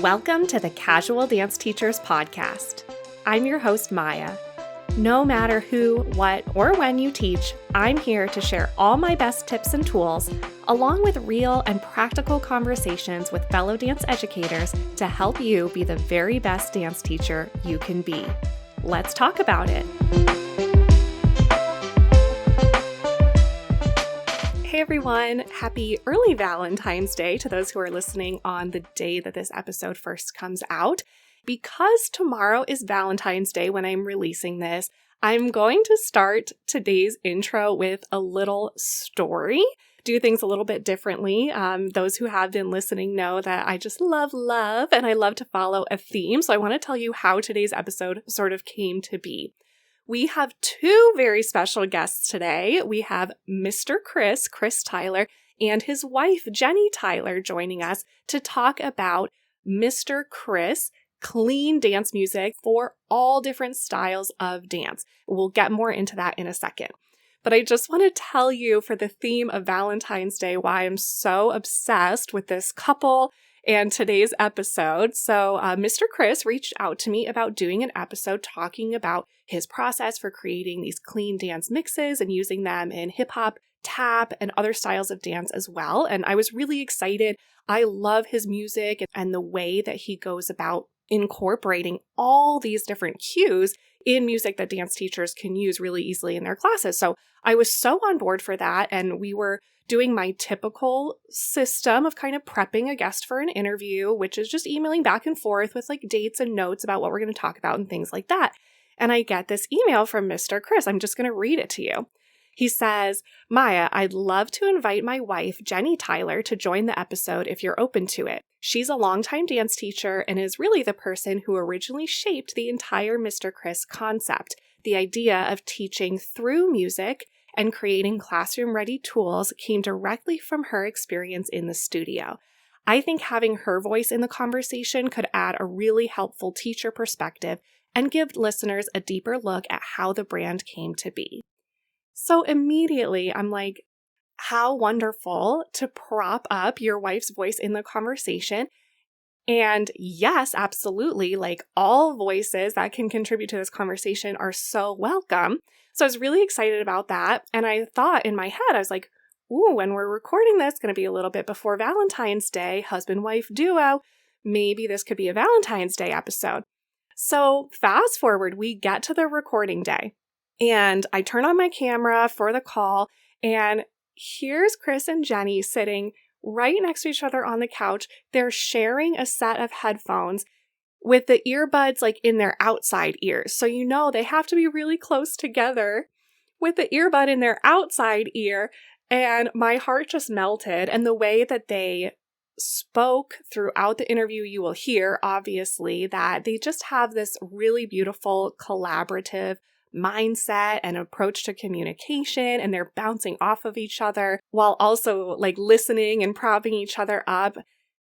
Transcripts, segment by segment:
Welcome to the Casual Dance Teachers Podcast. I'm your host, Maya. No matter who, what, or when you teach, I'm here to share all my best tips and tools, along with real and practical conversations with fellow dance educators to help you be the very best dance teacher you can be. Let's talk about it. Hey everyone, happy early Valentine's Day to those who are listening on the day that this episode first comes out. Because tomorrow is Valentine's Day when I'm releasing this, I'm going to start today's intro with a little story, do things a little bit differently. Those who have been listening know that I just love love and I love to follow a theme. So I want to tell you how today's episode sort of came to be. We have two very special guests today. We have Mr. Chris Tyler, and his wife, Jenny Tyler, joining us to talk about Mr. Chris clean dance music for all different styles of dance. We'll get more into that in a second. But I just want to tell you for the theme of Valentine's Day why I'm so obsessed with this couple and today's episode. So Mr. Chris reached out to me about doing an episode talking about his process for creating these clean dance mixes and using them in hip hop, tap, and other styles of dance as well. And I was really excited. I love his music and the way that he goes about incorporating all these different cues in music that dance teachers can use really easily in their classes. So I was so on board for that. And we were doing my typical system of kind of prepping a guest for an interview, which is just emailing back and forth with like dates and notes about what we're going to talk about and things like that. And I get this email from Mr. Chris. I'm just going to read it to you. He says, Maya, I'd love to invite my wife, Jenny Tyler, to join the episode if you're open to it. She's a longtime dance teacher and is really the person who originally shaped the entire Mr. Chris concept, the idea of teaching through music and creating classroom-ready tools came directly from her experience in the studio. I think having her voice in the conversation could add a really helpful teacher perspective and give listeners a deeper look at how the brand came to be. So immediately I'm like, how wonderful to prop up your wife's voice in the conversation. And yes, absolutely, like all voices that can contribute to this conversation are so welcome. So I was really excited about that. And I thought in my head, I was like, ooh, when we're recording this, going to be a little bit before Valentine's Day, husband-wife duo, maybe this could be a Valentine's Day episode. So fast forward, we get to the recording day and I turn on my camera for the call and here's Chris and Jenny sitting right next to each other on the couch. They're sharing a set of headphones with the earbuds like in their outside ears. So you know they have to be really close together with the earbud in their outside ear. And my heart just melted. And the way that they spoke throughout the interview, you will hear, obviously, that they just have this really beautiful collaborative mindset and approach to communication, and they're bouncing off of each other while also like listening and propping each other up.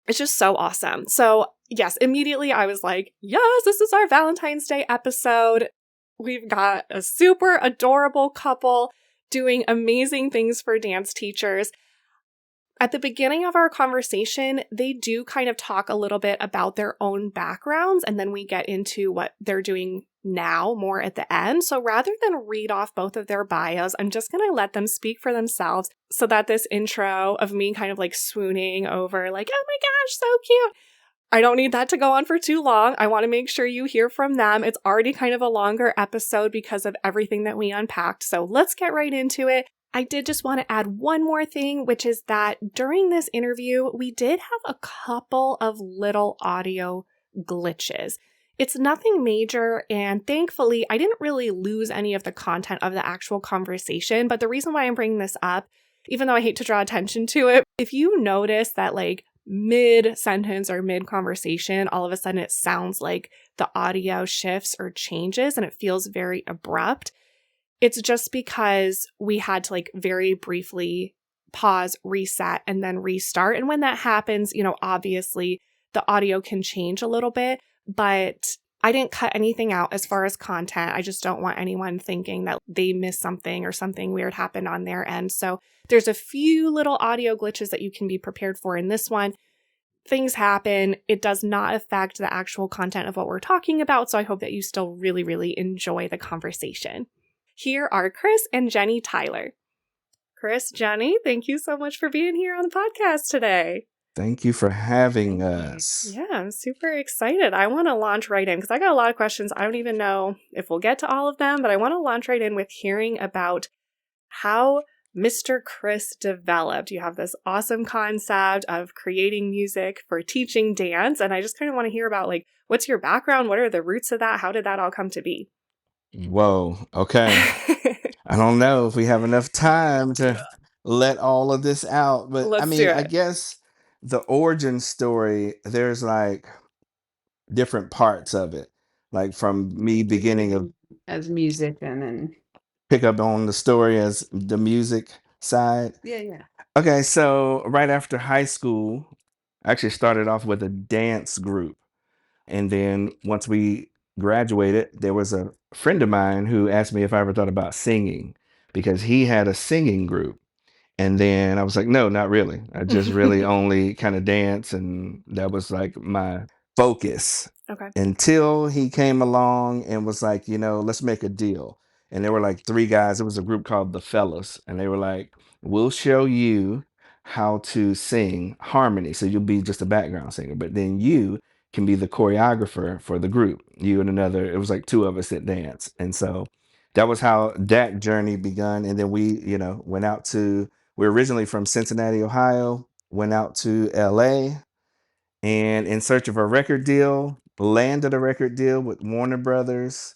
It's just so awesome. So yes, immediately I was like, yes, this is our Valentine's Day episode. We've got a super adorable couple doing amazing things for dance teachers. At the beginning of our conversation, they do kind of talk a little bit about their own backgrounds, and then we get into what they're doing now more at the end. So rather than read off both of their bios, I'm just going to let them speak for themselves so that this intro of me kind of like swooning over like, oh my gosh, so cute. I don't need that to go on for too long. I want to make sure you hear from them. It's already kind of a longer episode because of everything that we unpacked. So let's get right into it. I did just want to add one more thing, which is that during this interview, we did have a couple of little audio glitches. It's nothing major, and thankfully, I didn't really lose any of the content of the actual conversation, but the reason why I'm bringing this up, even though I hate to draw attention to it, if you notice that like mid-sentence or mid-conversation, all of a sudden it sounds like the audio shifts or changes and it feels very abrupt, it's just because we had to like very briefly pause, reset, and then restart. And when that happens, you know, obviously the audio can change a little bit, but I didn't cut anything out as far as content. I just don't want anyone thinking that they missed something or something weird happened on their end. So there's a few little audio glitches that you can be prepared for in this one. things happen. It does not affect the actual content of what we're talking about. So I hope that you still really, really enjoy the conversation. Here are Chris and Jenny Tyler. Chris, Jenny, thank you so much for being here on the podcast today. Thank you for having us. Yeah, I'm super excited. I want to launch right in because I got a lot of questions. I don't even know if we'll get to all of them, but I want to launch right in with hearing about how Mr. Chris developed. You have this awesome concept of creating music for teaching dance, and I just kind of want to hear about, like, what's your background? What are the roots of that? How did that all come to be? Whoa, okay. I don't know if we have enough time to let all of this out, but I Let's do mean, I it. guess the origin story, there's like different parts of it. Like from me beginning of as a musician and pick up on the story as the music side. yeah. Okay, so right after high school, I actually started off with a dance group. And then once we graduated, there was a friend of mine who asked me if I ever thought about singing because he had a singing group. And then I was like, no, not really. I just really only kind of dance. And that was like my focus Okay. until he came along and was like, let's make a deal. And there were like three guys. It was a group called The Fellas. And they were like, we'll show you how to sing harmony. So you'll be just a background singer, but then you can be the choreographer for the group. You and another, it was like two of us that dance. And so that was how that journey begun. And then we, went out to, we're originally from Cincinnati, Ohio, went out to LA and in search of a record deal, landed a record deal with Warner Brothers.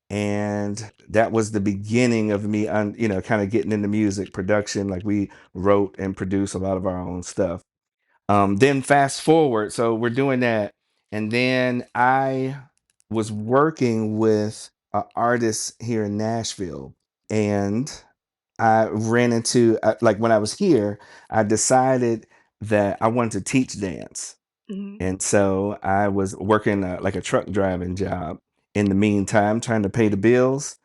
And that was the beginning of me, kind of getting into music production. Like we wrote and produced a lot of our own stuff. Then fast forward, so we're doing that. And then I was working with an artist here in Nashville. And I ran into, like when I was here, I decided that I wanted to teach dance. Mhm. And so I was working like a truck driving job in the meantime, trying to pay the bills,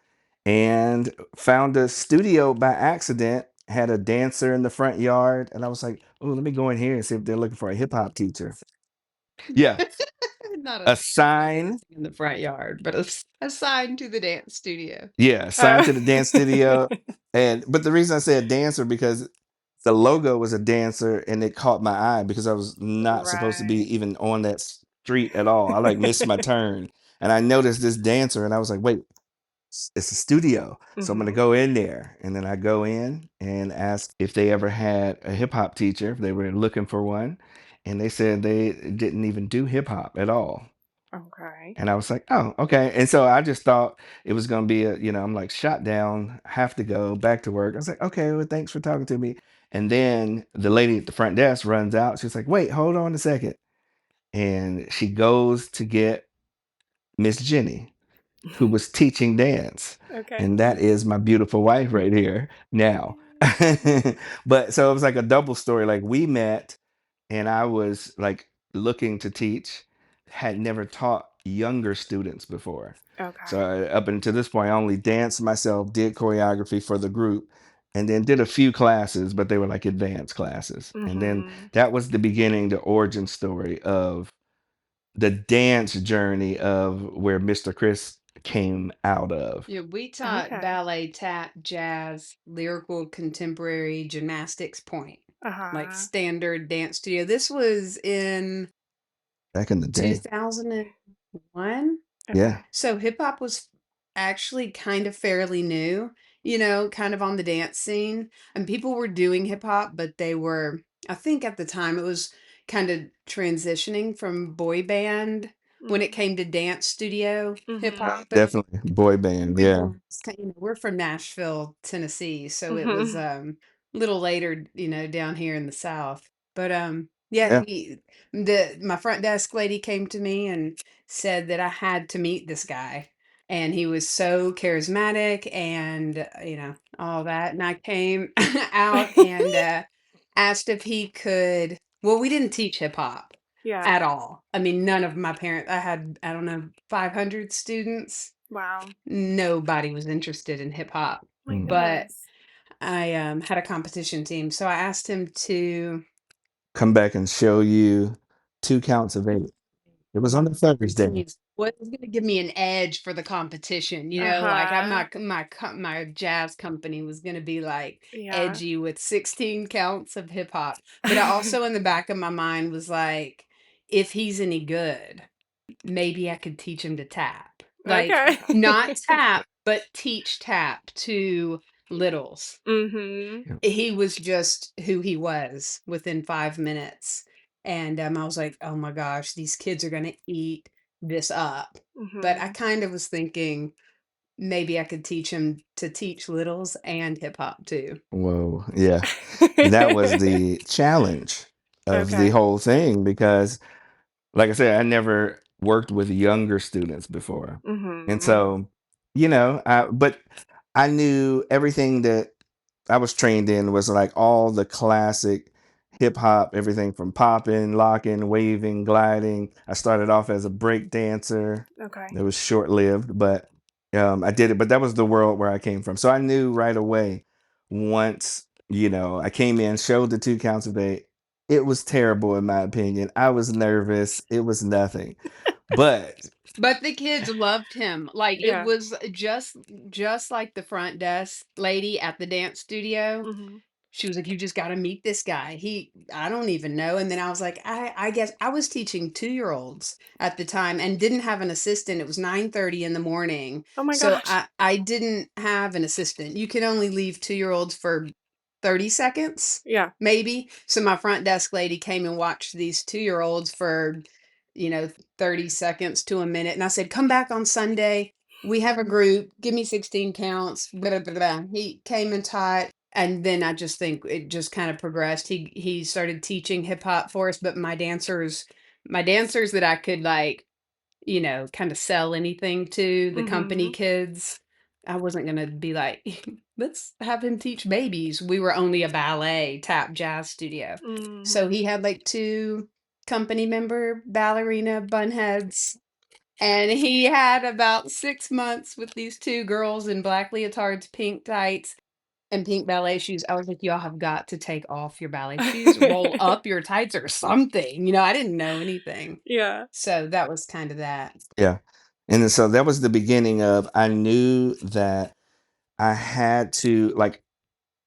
and found a studio by accident, had a dancer in the front yard. And I was like, oh, let me go in here and see if they're looking for a hip hop teacher. Yeah. Not A a sign. in the front yard, but assigned to the dance studio. Yeah. Oh. Signed to the dance studio. But the reason I said dancer because the logo was a dancer and it caught my eye because I was not supposed to be Right. even on that street at all. I like missed my turn and I noticed this dancer and I was like, wait, it's a studio. So I'm going to Mhm. go in there. And then I go in and ask if they ever had a hip hop teacher, if they were looking for one. And they said they didn't even do hip hop at all. Okay. And I was like, oh, okay. And so I just thought it was going to be I'm like shot down, have to go back to work. I was like, okay, well, thanks for talking to me. And then the lady at the front desk runs out. She's like, wait, hold on a second. And she goes to get Miss Jenny, who was teaching dance. Okay. And that is my beautiful wife right here now. But so it was like a double story. Like we met and I was like looking to teach, had never taught younger students before. So Okay. up until this point, I only danced myself, did choreography for the group, and then did a few classes, but they were like advanced classes. And then Mhm. that was the beginning, the origin story of the dance journey of where Mr. Chris came out of. Yeah, we taught Okay. ballet, tap, jazz, lyrical, contemporary, gymnastics point, like Uh-huh. standard dance studio. This was in Back in the day. 2001. Yeah. Okay. So hip hop was actually kind of fairly new, kind of on the dance scene. And people were doing hip hop, but they were, I think at the time it was kind of transitioning from boy band when it came to dance studio hip Mhm. hop. And Definitely boy band. we Yeah. were, we're from Nashville, Tennessee. So it was Mhm. a little later, down here in the South. But yeah, Yeah. my front desk lady came to me and said that I had to meet this guy. And he was so charismatic and, all that. And I came out and asked if he could. Well, we didn't teach hip hop Yeah. at all. I mean, none of my parents, I had, I don't know, 500 students. Wow. Nobody was interested in hip hop. My But goodness. I had a competition team. So I asked him to. Come back and show you. 2 Counts of 8. It was on a Thursday. Routines. What was gonna give me an edge for the competition, like Uh-huh. my jazz company was gonna be like Yeah. edgy with 16 counts of hip hop. But I also in the back of my mind was like, if he's any good, maybe I could teach him to tap. Like Okay. not tap, but teach tap to littles. Mhm. Yeah. He was just who he was within 5 minutes. And I was like, oh my gosh, these kids are going to eat this up. But I Mhm. kind of was thinking maybe I could teach him to teach littles and hip hop too. Whoa, yeah. That was the challenge of the Okay. whole thing because, like I said, I never worked with younger students before. And Mhm. so, but I knew everything that I was trained in was like all the classic hip hop, everything from popping, locking, waving, gliding. I started off as a break dancer. Okay. It was short lived, but I did it. But that was the world where I came from. So I knew right away once, I came in, showed the 2 Counts of 8. It was terrible, in my opinion. I was nervous. It was nothing. But But the kids loved him. Like it Yeah. was just like the front desk lady at the dance studio. Mhm. She was like, "You just gotta meet this guy. I don't even know." And then I was like, I guess I was teaching 2-year-olds at the time and didn't have an assistant. It was 9:30 in the morning. Oh my So gosh. I didn't have an assistant. You can only leave 2-year-olds for 30 seconds, Yeah. maybe. So my front desk lady came and watched these 2-year-olds for, you know, 30 seconds to a minute. And I said, "Come back on Sunday. We have a group. Give me 16 counts." Blah, blah, blah, blah. He came and taught. And then I just think it just kind of progressed. He started teaching hip hop for us, but my dancers that I could like, kind of sell anything to, the company Mhm. kids, I wasn't gonna be like, let's have him teach babies. We were only a ballet tap jazz studio. So Mhm. he had like two company member ballerina bunheads. And he had about 6 months with these two girls in black leotards, pink tights, and pink ballet shoes. I was like, "Y'all have got to take off your ballet shoes, roll up your tights or something." I didn't know anything. Yeah. So that was kind of that. yeah. And then so that was the beginning of I knew that I had to like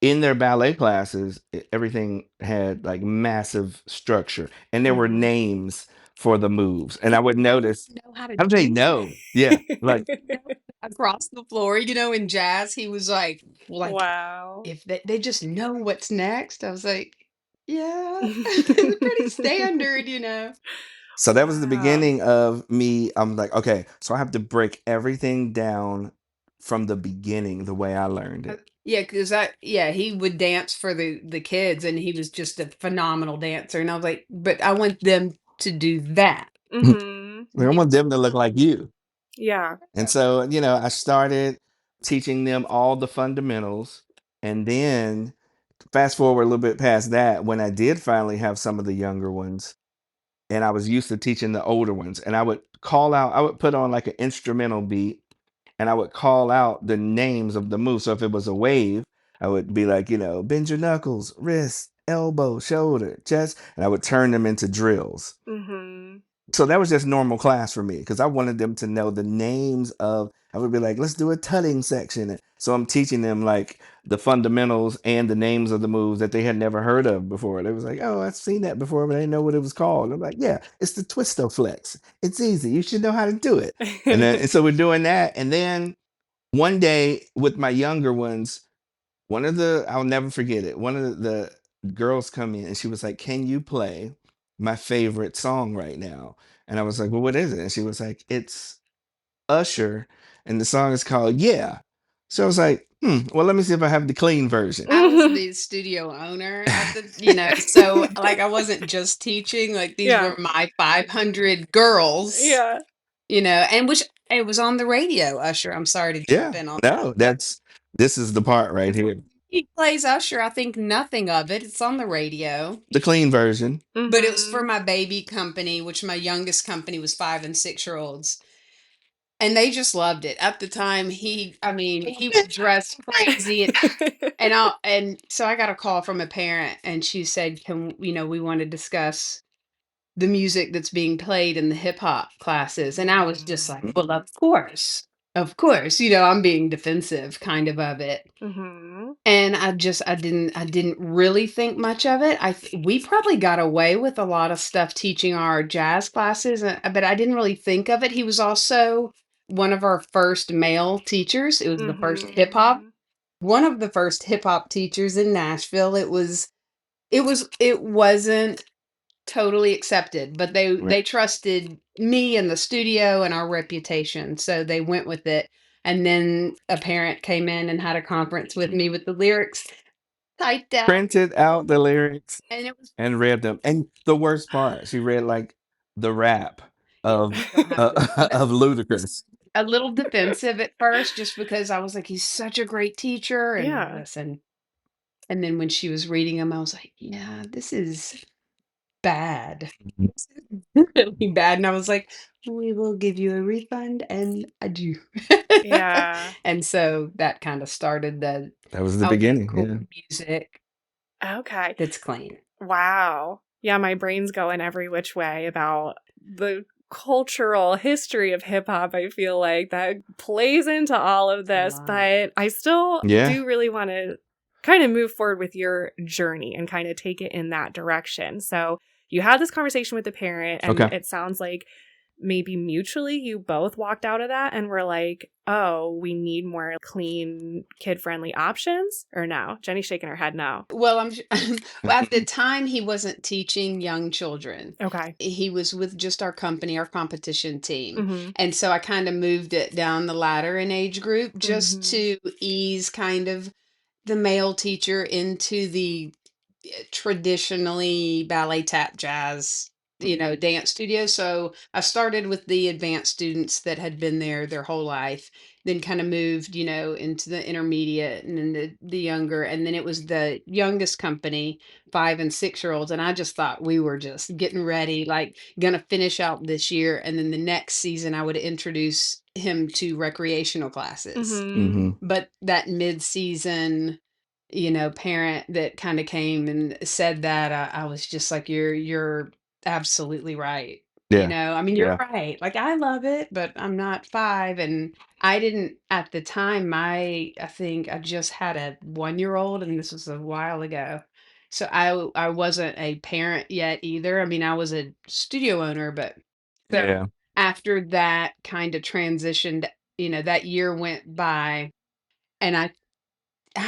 in their ballet classes, everything had like massive structure and there were Mhm. names for the moves. And I would notice, Know how to how do they do that. know? Yeah. Like, know, Across the floor, in jazz, he was like Wow. if they just know what's next. I was like, yeah, it's pretty standard. so that was the Wow. beginning of me. I'm like, okay, so I have to break everything down from the beginning, the way I learned Uh, it. Yeah, because he would dance for the kids, and he was just a phenomenal dancer. And I was like, but I want them to do that. Mhm. Like, I want them to look like you. Yeah. And so, I started teaching them all the fundamentals. And then fast forward a little bit past that, when I did finally have some of the younger ones, and I was used to teaching the older ones, and I would put on like an instrumental beat, and I would call out the names of the moves. So if it was a wave, I would be like, bend your knuckles, wrist, elbow, shoulder, chest, and I would turn them into drills. Mhm. So that was just normal class for me because I wanted them to know the names of. I would be like, let's do a tutting section. So I'm teaching them like the fundamentals and the names of the moves that they had never heard of before. They was like, oh, I've seen that before, but I didn't know what it was called. And I'm like, yeah, it's the twisto flex. It's easy. You should know how to do it. And so we're doing that. And then one day with my younger ones, I'll never forget it. One of the girls come in and she was like, "Can you play my favorite song right now?" And I was like, "Well, what is it?" And she was like, "It's Usher, and the song is called Yeah." So I was like, well, let me see if I have the clean version. I was the studio owner at so like I wasn't just teaching, like these Yeah. were my 500 girls, Yeah. and which it was on the radio, Usher. I'm sorry to jump Yeah, in on that. no, this is the part right here, He plays Usher. I think nothing of it. It's on the radio. the clean version. But it was for Mhm. my baby company, which my youngest company was 5 and 6-year-olds. And they just loved it. At the time, he was dressed crazy and so I got a call from a parent and she said, "Can we want to discuss the music that's being played in the hip hop classes. And I was just like, well, of course. Of course, I'm being defensive kind of it. Mm-hmm. And I didn't really think much of it. We probably got away with a lot of stuff teaching our jazz classes, but I didn't really think of it. He was also one of our first male teachers. It was the first hip hop, Mm-hmm. one of the first hip hop teachers in Nashville. It wasn't totally accepted, but Right. they trusted me and the studio and our reputation, so they went with it. And then a parent came in and had a conference with me with the lyrics typed out, Printed out the lyrics and it was and read them. And the worst part, she read like the rap yeah, of you don't have to. of Ludacris. A little defensive at first, just because I was like, he's such a great teacher, and Yeah. listen. And then when she was reading them, I was like, yeah, this is bad. This is really bad. And I was like, we will give you a refund, and adieu. Yeah. And so that kind of started the That was the I want beginning. cool Yeah. music Okay. that's clean. Wow. Yeah, my brain's going every which way about the cultural history of hip hop. I feel like that plays into all of A this, lot. but I still Yeah. do really want to kind of move forward with your journey and kind of take it in that direction. So you had this conversation with the parent, and Okay. it sounds like maybe mutually you both walked out of that and were like, oh, we need more clean, kid-friendly options? Or no? Jenny's shaking her head no. Well, well, at the time, he wasn't teaching young children. Okay. He was with just our company, our competition team. Mm-hmm. And so I kind of moved it down the ladder in age group just Mm-hmm. to ease kind of the male teacher into the traditionally ballet, tap, jazz, dance studio. So I started with the advanced students that had been there their whole life, then kind of moved, into the intermediate and then the younger. And then it was the youngest company, 5 and 6 year olds. And I just thought we were just getting ready, like gonna finish out this year. And then the next season I would introduce him to recreational classes. Mm-hmm. hmm But that mid-season, parent that kind of came and said that, I was just like, you're absolutely right. Yeah. I mean, you're Yeah. right. Like, I love it, but I'm not 5. And I didn't at the time, I think I just had a 1 year old, and this was a while ago. So I wasn't a parent yet either. I mean, I was a studio owner, but so Yeah. after that kind of transitioned, that year went by, and I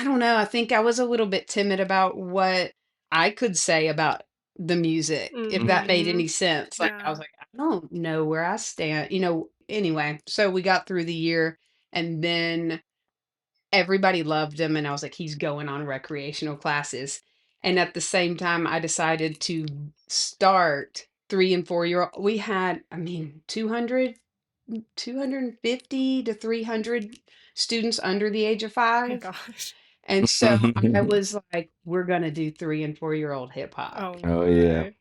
don't know, I think I was a little bit timid about what I could say about the music, if that made Mm-hmm. any sense. Like, I was Yeah. like, I don't know where I stand, anyway. So we got through the year, and then everybody loved him, and I was like, he's going on recreational classes. And at the same time, I decided to start 3 and 4 year old. We had, I mean, 250 to 300 students under the age of Oh my 5. gosh. And so I was like, we're going to do 3 and 4 year old hip hop. Oh Oh yeah. my.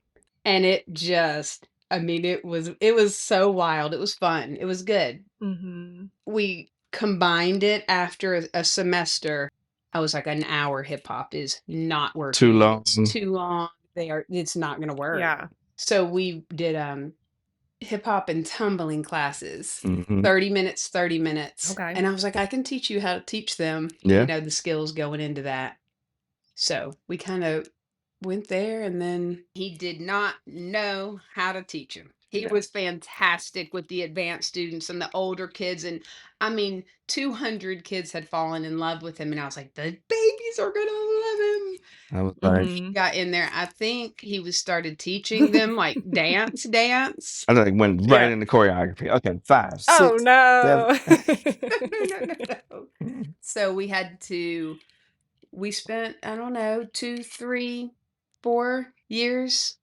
And it just, I mean, it was so wild. It was fun. It was good. Mm-hmm. We combined it after a semester. I was like, an hour hip hop is not Too working. long. It's too long. It's not going to work. Yeah. So we did hip hop and tumbling classes. hmm 30 minutes, 30 minutes. Okay. And I was like, I can teach you how to teach them, Yeah. the skills going into that. So we kind of went there, and then he did not know how to teach him. He Yeah. was fantastic with the advanced students and the older kids. And I mean, 200 kids had fallen in love with him. And I was like, the babies are going to love him. I was like, Mm-hmm. Got in there. I think he was started teaching them like dance. I like went right Yeah. into choreography. Okay, 5, Oh 6, 7. no. No. So we spent, I don't know, 2, 3, 4 years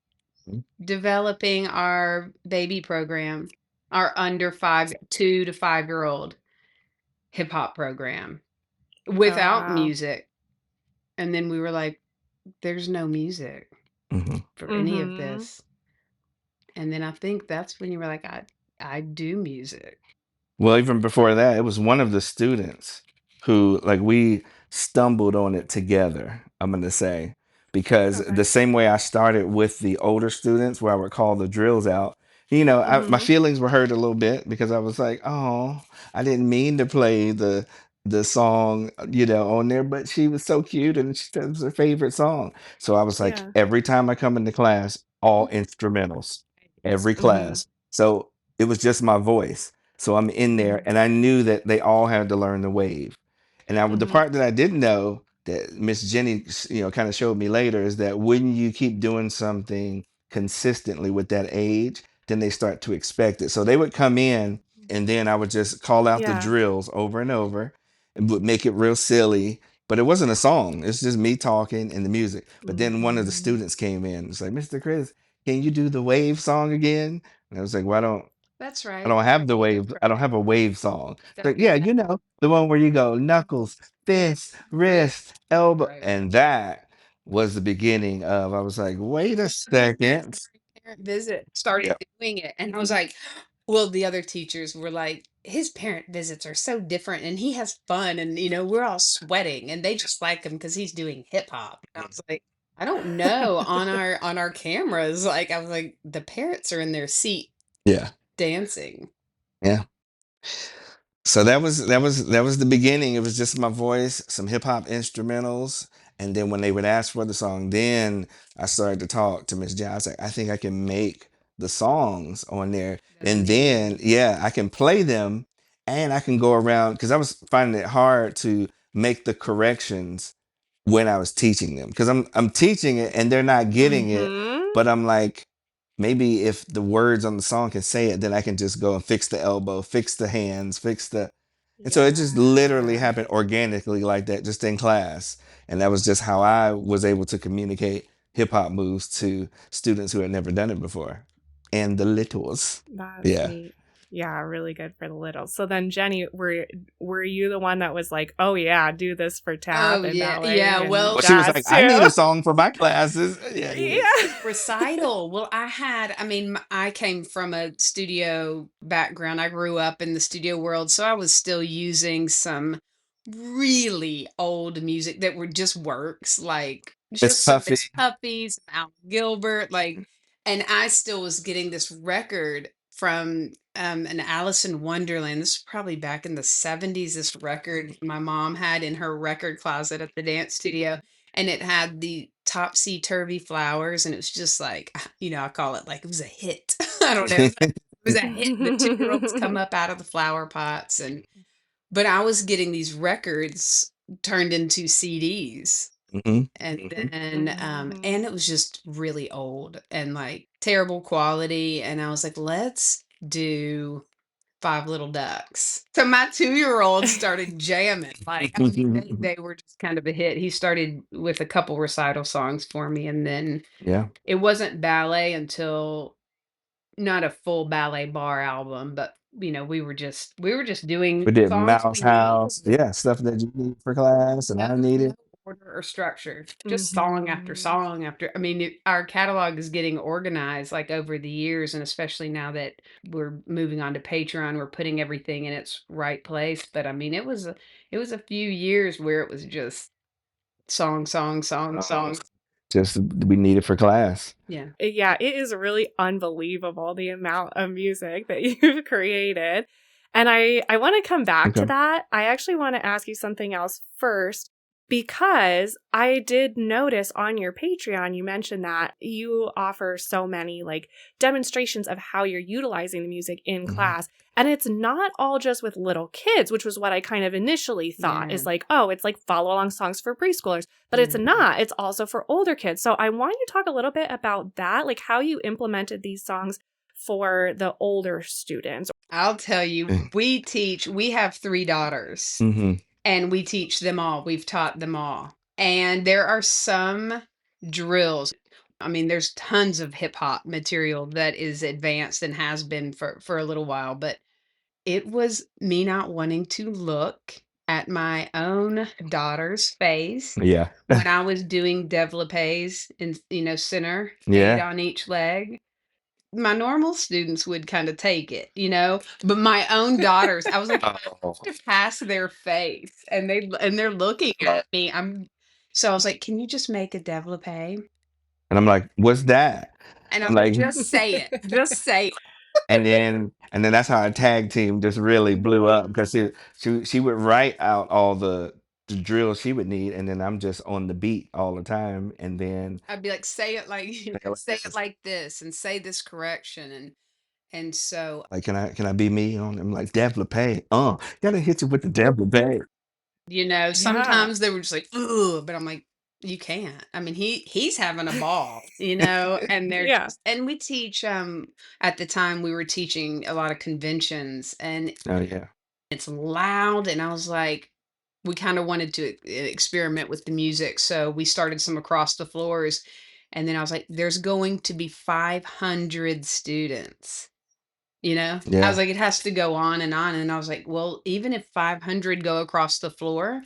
developing our baby program, our under 2 to 5 year old hip hop program Oh without wow. music. And then we were like, there's no music hmm for any of Mm-hmm. this. And then I think that's when you were like, I do music. Well, even before that, it was one of the students who, like, we stumbled on it together, I'm going to say, because Okay. the same way I started with the older students, where I would call the drills out, my Hmm. feelings were hurt a little bit because I was like, oh, I didn't mean to play the song, on there, but she was so cute and she said it was her favorite song. So I was like, Yeah. every time I come into class, all instrumentals, every Hmm. class. So it was just my voice. So I'm in there, Hmm. and I knew that they all had to learn the wave. And the Hmm. part that I didn't know that Miss Jenny, kind of showed me later is that when you keep doing something consistently with that age, then they start to expect it. So they would come in, and then I would just call out the Yeah. drills over and over and would make it real silly. But it wasn't a song. It's just me talking and the music. But then one of the Hmm. students came in. It's like, Mr. Chris, can you do the wave song again? And I was like, well, That's I right. don't have the That's wave. I don't right. have a wave song. It's Don't like, do yeah, that. the one where you go knuckles, fist, wrist, elbow. Right. And that was the beginning of, I was like, wait a second. Parent visit started Yeah. doing it, and I was like, well, the other teachers were like, his parent visits are so different, and he has fun, and we're all sweating, and they just like him because he's doing hip hop. And I was like, I don't know, on our cameras, like I was like, the parents are in their seat Yeah. dancing. Yeah. So that was the beginning. It was just my voice, some hip hop instrumentals, and then when they would ask for the song, then I started to talk to Miss J. I was like, I think I can make the songs on there, That's and amazing. then yeah, I can play them, and I can go around because I was finding it hard to make the corrections when I was teaching them because I'm teaching it and they're not getting it, Hmm. but I'm like, maybe if the words on the song can say it, then I can just go and fix the elbow, fix the hands, and so it just literally Yeah. happened organically like that, just in class. And that was just how I was able to communicate hip hop moves to students who had never done it before. And the littles. That's Yeah. neat. Yeah, really good for the little. So then, Jenny, were you the one that was like, "Oh yeah, do this for tap Oh and yeah, ballet yeah. and Well, Well, she was jazz like, I need too?" a song for my classes. Yeah, yeah. Yeah. recital. Well, I mean, I came from a studio background. I grew up in the studio world, so I was still using some really old music that were just works, like Miss just some Puffy. Miss Puffy, some Al Gilbert, like, and I still was getting this record from an Alice in Wonderland. This was probably back in the 70s. This record my mom had in her record closet at the dance studio, and it had the Topsy Turvy Flowers, and it was just like, I call it like it was a hit. I don't know. It was a hit. The two-year-olds come up out of the flower pots, and but I was getting these records turned into CDs, Hmm. and Hmm. then it was just really old and like terrible quality, and I was like, let's do Five Little Ducks. So my 2-year-old started jamming. Like, I mean, they were just kind of a hit. He started with a couple recital songs for me, and then Yeah. it wasn't ballet until not a full ballet bar album, but we were just doing We did songs Mouse we knew. House. Yeah, stuff that you need for class and No, I no needed. order or structure, just song after Hmm. song after. I mean, our catalog is getting organized like over the years, and especially now that we're moving on to Patreon, we're putting everything in its right place. But I mean, it was a few years where it was just song, song, song, song. Just we need it for class. Yeah. Yeah, it is really unbelievable the amount of music that you've created. And I want to come back to Okay. that. I actually want to ask you something else first because I did notice on your Patreon you mentioned that you offer so many like demonstrations of how you're utilizing the music in Mhm. class. And it's not all just with little kids, which was what I kind of initially thought Yeah. is like, oh, it's like follow along songs for preschoolers, but it's Yeah. not. It's also for older kids. So I want you to talk a little bit about that, like how you implemented these songs for the older students. I'll tell you, we have 3 daughters, Mm-hmm. and we teach them all. We've taught them all. And there are some drills. I mean, there's tons of hip hop material that is advanced and has been for a little while, but it was me not wanting to look at my own daughter's face Yeah. when I was doing développés in, center, 8 Yeah. on each leg. My normal students would kind of take it, but my own daughters, I was like, Oh. to pass their face, and they're looking at me. So I was like, "Can you just make a développé?" And I'm like, "What's that?" And I I'm was like, like, "Just say it. Just say it." and then that's how our tag team just really blew up because she would write out all the drills she would need, and then I'm just on the beat all the time, and then I'd be like, "Say it like, like say it like this and say this correction." And so, like, can I be me on? I'm like, "Develope, gotta hit you with the develope." Yeah. sometimes they were just like, "Ooh," but I'm like, "You can't." I mean, he's having a ball, and they're Yeah. just and we teach, at the time we were teaching a lot of conventions, and Oh yeah, it's loud, and I was like, we kind of wanted to experiment with the music, so we started some across the floors, and then I was like, there's going to be 500 students. I was yeah, like, it has to go on, and I was like, well, even if 500 go across the floor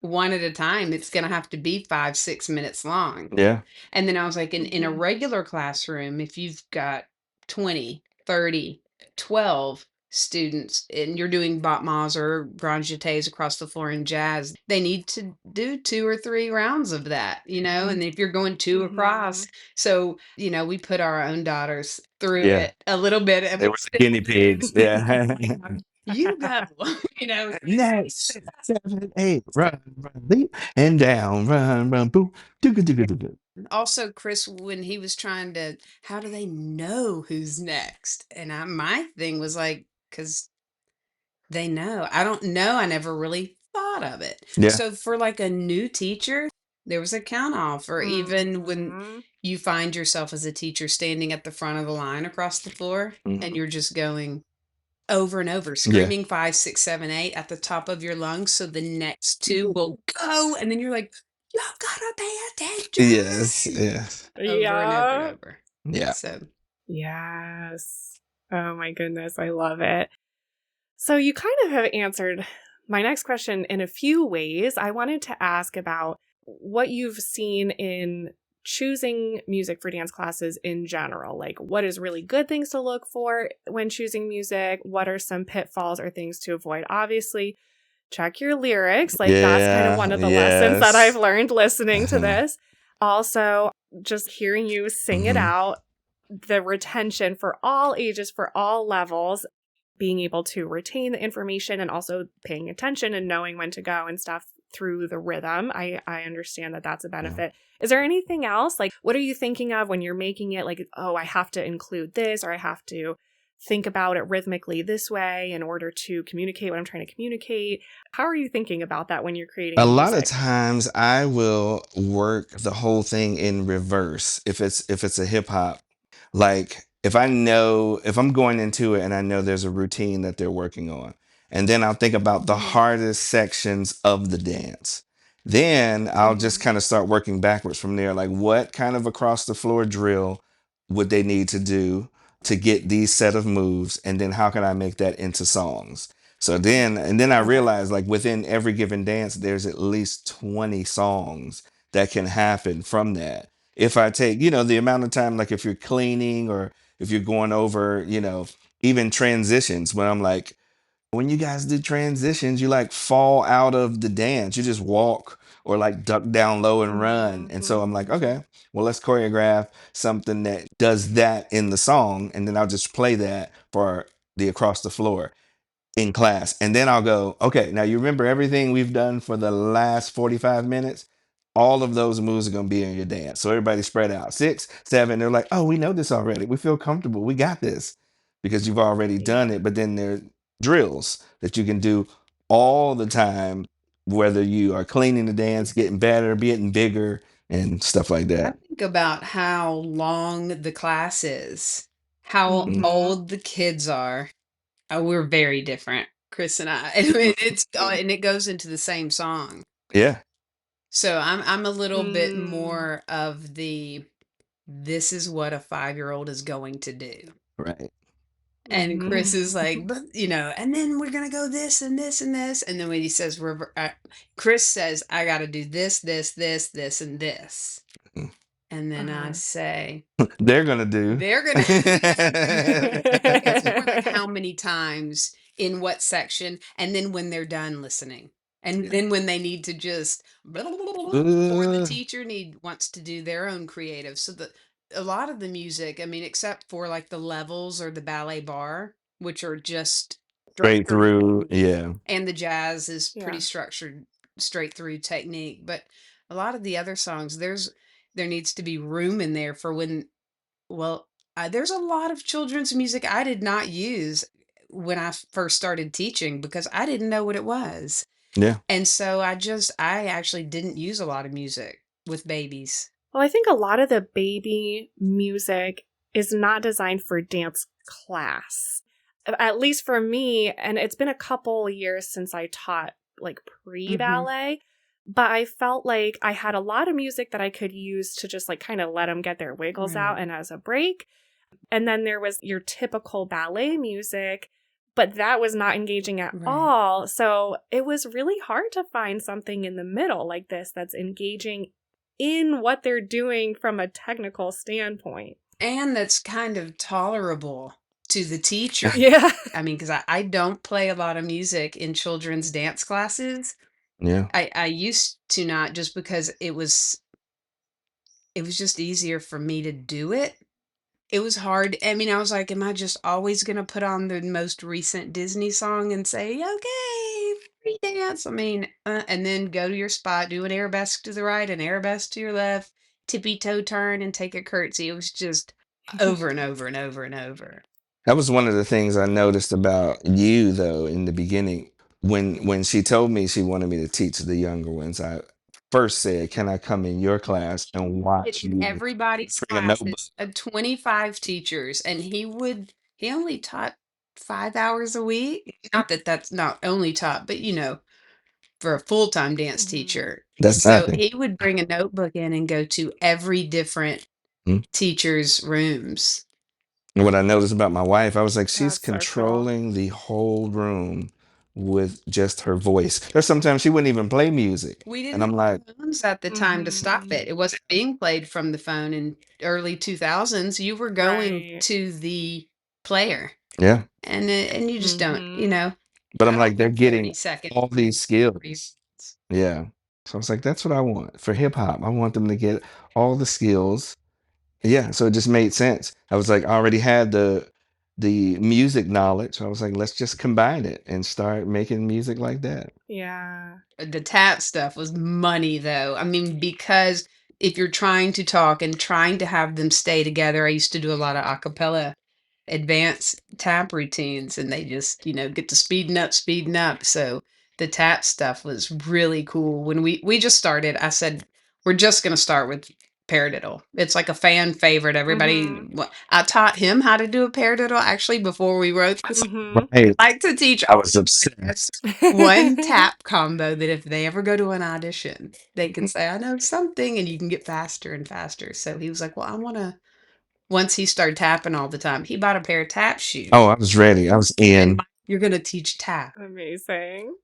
one at a time, it's going to have to be 5 6 minutes long. yeah, And then I was like, in a Mhm. regular classroom, if you've got 20, 30, 12 students and you're doing batmas or grand jetés across the floor in jazz, they need to do 2 or 3 rounds of that, and if you're going two across. Mhm. So, we put our own daughters through yeah. it a little bit and They were the guinea pigs. Yeah. you go, you know, Next, 6, 7, 8, run, run, leap, and down, run, run, boom, do do do do. also Chris, when he was trying to, how do they know who's next? And my thing was like, because they know. I don't know. I never really thought of it. Yeah. So for like a new teacher, there was a count off, or even when Mhm. you find yourself as a teacher standing at the front of the line across the floor and Mhm. you're just going over and over, Yeah. screaming 5 6 7 8 at the top of your lungs so the next two will go. And then you're like, y'all gotta pay Yes. attention Yes. over and over and Yeah. over. Yeah. So Yes. Oh my goodness, I love it. So you kind of have answered my next question in a few ways. I wanted to ask about what you've seen in choosing music for dance classes in general. Like, what is really good things to look for when choosing music? What are some pitfalls or things to avoid? Obviously, check your lyrics. Like, that's kind of one Yeah. of the lessons that I've Yes. learned listening to Uh-huh. this. Also, just hearing you sing it Hmm. out, the retention for all ages, for all levels, being able to retain the information and also paying attention and knowing when to go and stuff through the rhythm. I understand that that's a Yeah. benefit. Is there anything else? Like, what are you thinking of when you're making it? Like, oh, I have to include this, or I have to think about it rhythmically this way in order to communicate what I'm trying to communicate. How are you thinking about that when you're creating A the lot of music? times I will work the whole thing in reverse if it's a hip hop. Like if I'm going into it and I know there's a routine that they're working on, and then I'll think about the Mhm. hardest sections of the dance. Then I'll just Mhm. kind of start working backwards from there. Like what kind of across the floor drill would they need to do to get these set of moves? And then how can I make that into songs? And then I Okay. realized like within every given dance, there's at least 20 songs that can happen from that. If I take, the amount of time, like if you're cleaning or if you're going over, even transitions, when I'm like, when you guys do transitions, you like fall out of the dance. You just walk or like duck down low and run. And so I'm like, Mhm. okay, well, let's choreograph something that does that in the song. And then I'll just play that for the across the floor in class. And then I'll go, okay, now you remember everything we've done for the last 45 minutes? All of those moves are going to be in your dance. So everybody spread out. 6, 7, they're like, oh, we know this already. We feel comfortable. We got this because you've already done Yeah. it. But then there are drills that you can do all the time, whether you are cleaning the dance, getting better, getting bigger, and stuff like I that. think about how long the class is, how Mm. Mhm. old the kids are. We're very different, Chris and I. And it goes into the same song. Yeah. So I'm a little bit Mm. more of the, this is what a 5-year-old is going to do. Right. And Mhm. Chris is like, but and then we're gonna go this and this and this. And then when he says Chris says, I gotta do this, this, this, this, and this. Mm. And then I Uh-huh. say, They're going to do. they're gonna it's more like how many times in what section, and then when they're done listening. And Yeah. then when they need to just or the Uh, teacher wants to do their own creative. So a lot of the music, I mean, except for like the levels or the ballet bar, which are just Straight structured, through. Yeah. and the jazz is pretty Yeah. structured, straight through technique. But a lot of the other songs, there needs to be room in there for when, well, there's a lot of children's music I did not use when I first started teaching because I didn't know what it was. Yeah. And so I actually didn't use a lot of music with babies. Well, I think a lot of the baby music is not designed for dance class. At least for me, and it's been a couple years since I taught like pre-ballet, but I felt like I had a lot of music that I could use to just like kind of let them get their wiggles out Right. and as a break. And then there was your typical ballet music, but that was not engaging at Right. all. So it was really hard to find something in the middle like this that's engaging in what they're doing from a technical standpoint. And that's kind of tolerable to the teacher. Yeah. I mean, because I don't play a lot of music in children's dance classes. Yeah. I used to not, just because it was just easier for me to do it. It was hard. I mean, I was like, am I just always going to put on the most recent Disney song and say, okay, free dance? I mean, and then go to your spot, do an arabesque to the right, an arabesque to your left, tippy toe turn, and take a curtsy. It was just over and over and over and over. That was one of the things I noticed about you, though, in the beginning. When she told me she wanted me to teach the younger ones, I first said, "Can I come in your class and watch In you everybody's bring a class, notebook?" it's 25 teachers, and he only taught 5 hours a week. Not that that's not only taught, but for a full-time dance Mhm. teacher. That's So nothing. he would bring a notebook in and go to every different Hmm? teacher's rooms. And what I noticed about my wife, I was like, she's That's so cool. controlling the whole room with just her voice. There's sometimes she wouldn't even play music. We And didn't I'm like, have phones at the time to stop Mhm. it. It wasn't being played from the phone in early 2000s. You were going Right. to the player, yeah. and you just don't, Mhm. But I'm I don't like, they're have 30 getting seconds all these for you. skills. Yeah. So I was like, that's what I want for hip hop. I want them to get all the skills. Yeah. So it just made sense. I was like, I already had the music knowledge. So I was like, let's just combine it and start making music like that. Yeah. The tap stuff was money, though. I mean, because if you're trying to talk and trying to have them stay together, I used to do a lot of acapella advanced tap routines, and they just, get to speeding up. So the tap stuff was really cool. When we just started, I said, we're just going to start with paradiddle. It's like a fan favorite. Everybody, Mhm. I taught him how to do a paradiddle actually before we wrote this. Mhm. Right. I like to teach I all was the obsessed. one tap combo that if they ever go to an audition, they can say, I know something, and you can get faster and faster. So he was like, well, I want to, once he started tapping all the time, he bought a pair of tap shoes. Oh, I was ready. I was And in. you're going to teach tap. Amazing.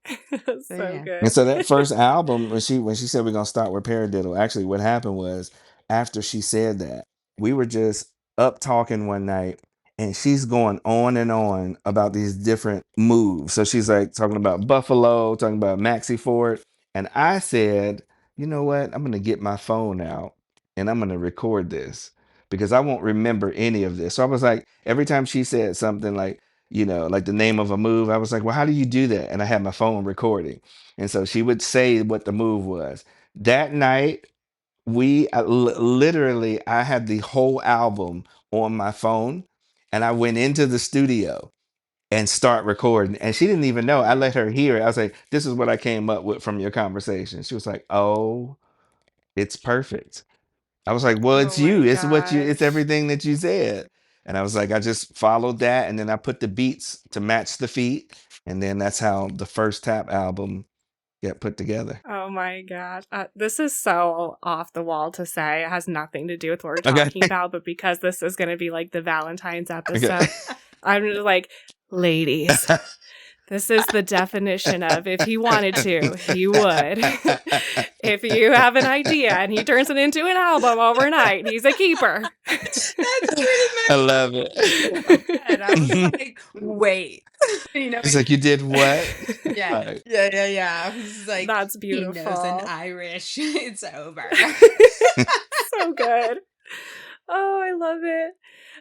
So, So yeah. And good. so that first album, when she said we're gonna start with Paradiddle, actually what happened was after she said that, we were just up talking one night and she's going on and on about these different moves. So she's like talking about Buffalo, talking about Maxi Ford. And I said, you know what? I'm gonna get my phone out and I'm gonna record this because I won't remember any of this. So I was like, every time she said something like, like the name of a move, I was like, well, how do you do that? And I had my phone recording. And so she would say what the move was. That night, literally, I had the whole album on my phone and I went into the studio and start recording. And she didn't even know. I let her hear it. I was like, this is what I came up with from your conversation. She was like, oh, it's perfect. I was like, well, Oh it's you. my It's gosh. everything that you said. And I was like, I just followed that. And then I put the beats to match the feet. And then that's how the first tap album got put together. Oh my gosh. This is so off the wall to say. It has nothing to do with what we're Okay. talking about, but because this is going to be like the Valentine's Okay. episode, I'm just like, ladies, this is the definition of if he wanted to, he would. If you have an idea and he turns it into an album overnight, he's a keeper. That's pretty I love it. And I was like, wait, It's like, you did what? yeah, Like, yeah. I was like, That's he knows an beautiful. Irish. It's over. So good. Oh, I love it.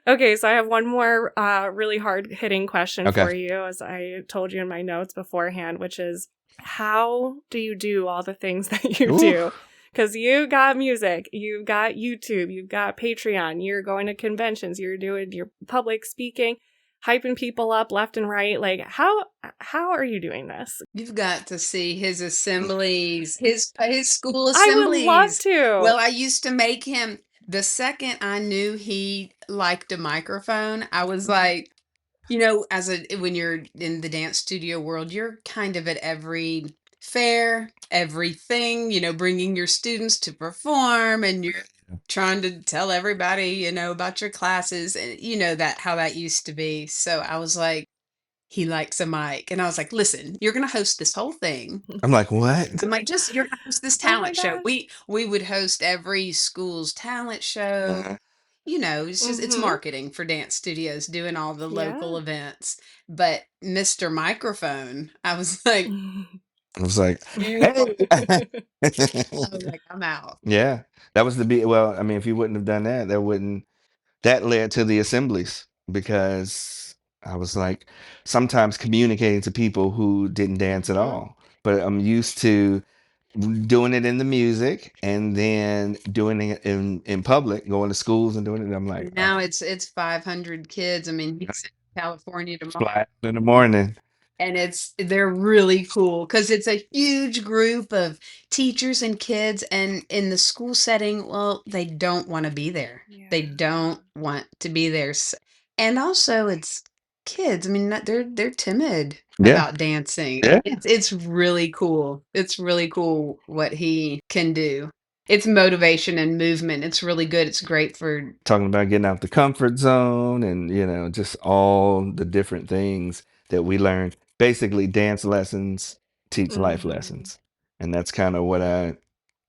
Okay, so I have one more really hard hitting question Okay. for you, as I told you in my notes beforehand, which is, how do you do all the things that you Ooh. do? Because you got music, you've got YouTube, you've got Patreon, you're going to conventions, you're doing your public speaking, hyping people up left and right. Like, how are you doing this? You've got to see his assemblies, his school I would love assemblies. to. Well, I used to make him the second I knew he liked a microphone, I was like, when you're in the dance studio world, you're kind of at every fair, everything, bringing your students to perform, and you're trying to tell everybody, about your classes, and that how that used to be. So I was like, he likes a mic. And I was like, listen, you're gonna host this whole thing. I'm like, what? I'm like, just you're gonna host this Oh my talent show. gosh. We would host every school's talent show. Uh, It's Mm-hmm. marketing for dance studios doing all the local Yeah. events. But Mr. Microphone, I was like, I was like, you hey. I was like, I'm out. Yeah, that was the be well, I mean, if you wouldn't have done that, that led to the assemblies, because I was like sometimes communicating to people who didn't dance at Mhm. all. But I'm used to doing it in the music and then doing it in public, going to schools and doing it. I'm like, Now it's 500 kids. I mean, he's in California tomorrow. fly out in the morning. And they're really cool because it's a huge group of teachers and kids, and in the school setting, well, they don't want to be there. They Yeah. don't want to be there. And also it's kids. I mean, they're timid Yeah, about dancing. yeah. It's really cool. It's really cool what he can do. It's motivation and movement. It's really good. It's great for Talking about getting out the comfort zone and, just all the different things that we learned. Basically, dance lessons teach life Mhm. lessons. And that's kind of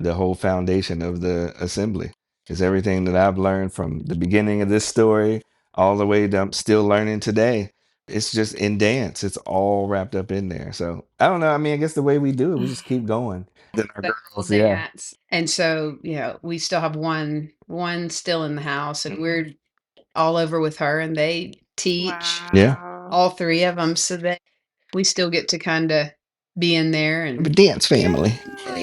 the whole foundation of the assembly is everything that I've learned from the beginning of this story all the way to I'm still learning today. It's just in dance. It's all wrapped up in there. So I don't know. I mean, I guess the way we do it, we just keep going. Then our that whole girls, yeah. dance. And so, we still have one still in the house, and we're all over with her, and they teach Yeah. Wow. all three of them, so that we still get to kind of be in there. The And dance family.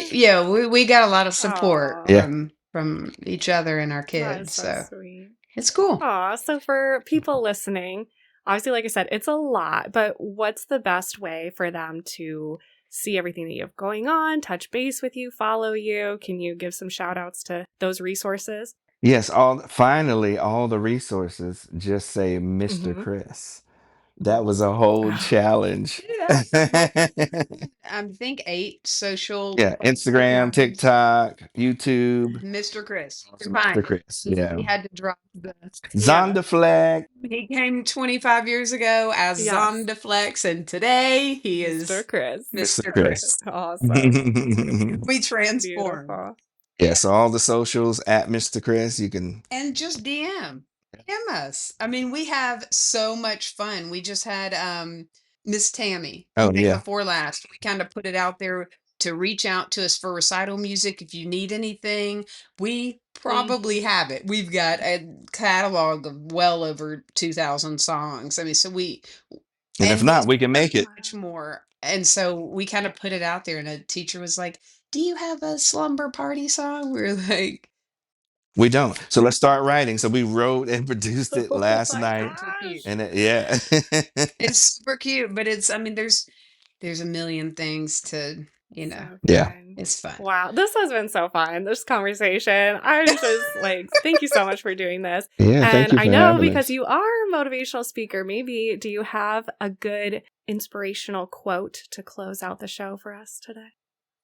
yeah, we got a lot of support Aw, Yeah. from each other and our that is kids, so so sweet. it's cool. Aw, so for people listening, obviously, like I said, it's a lot, but what's the best way for them to see everything that you have going on, touch base with you, follow you? Can you give some shout outs to those resources? Yes, finally all the resources just say Mr. Mhm. Chris. That was a whole challenge. I think 8 social Yeah, Instagram, platforms. TikTok, YouTube. Mr. Chris. You're Mr. fine. Chris. He Yeah. had to drop the Zondaflex. He came 25 years ago as Yes. Zondaflex, and today he is Mr. Chris. Mr. Mr. Chris. Chris. Awesome. We transformed. Beautiful. Yeah, so all the socials at Mr. Chris. You can And just DM us. I mean, we have so much fun. We just had Miss Tammy Oh, day yeah. before last. We kind of put it out there to reach out to us for recital music if you need anything. We probably have it. We've got a catalog of well over 2,000 songs. I mean, so And if and not, we can make it. much more. And so we kind of put it out there, and a teacher was like, "Do you have a slumber party song?" We were like, We don't. So let's start writing. So we wrote and produced it Oh last my night. gosh. And yeah. it's super cute, but I mean, there's a million things to, So Yeah. good. it's fun. Wow, this has been so fun. This conversation. I'm just like, thank you so much for doing this. Yeah, thank And you I for know having because us. you are a motivational speaker, maybe do you have a good inspirational quote to close out the show for us today?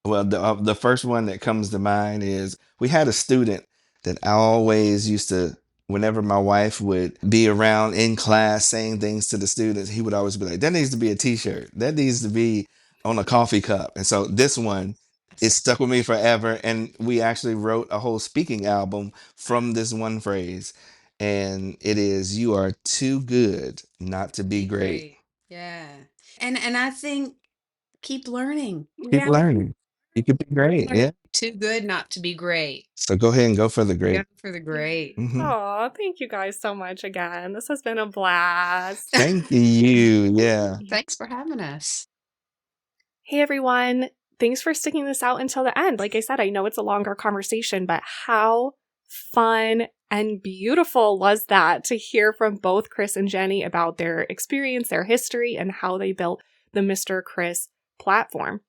Well, the first one that comes to mind is we had a student that I always used to, whenever my wife would be around in class saying things to the students, he would always be like, that needs to be a t-shirt. That needs to be on a coffee cup. And so this one, it stuck with me forever. And we actually wrote a whole speaking album from this one phrase. And it is, you are too good not to be Be great. great. Yeah. And I think keep learning. Keep Yeah. learning. You could be great. Learning. Yeah. Too good not to be great. So go ahead and go for the Go great. for the great. Hmm. Oh, thank you guys so much again. This has been a blast. Thank you. Yeah. Thanks for having us. Hey everyone, thanks for sticking this out until the end. Like I said, I know it's a longer conversation, but how fun and beautiful was that to hear from both Chris and Jenny about their experience, their history, and how they built the Mr. Chris platform.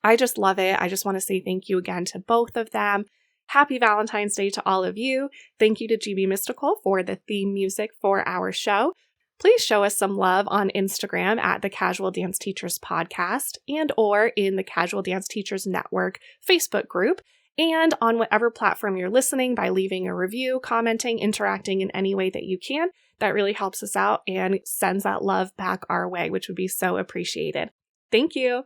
I just love it. I just want to say thank you again to both of them. Happy Valentine's Day to all of you. Thank you to GB Mystical for the theme music for our show. Please show us some love on Instagram at the Casual Dance Teachers Podcast and or in the Casual Dance Teachers Network Facebook group, and on whatever platform you're listening by leaving a review, commenting, interacting in any way that you can. That really helps us out and sends that love back our way, which would be so appreciated. Thank you.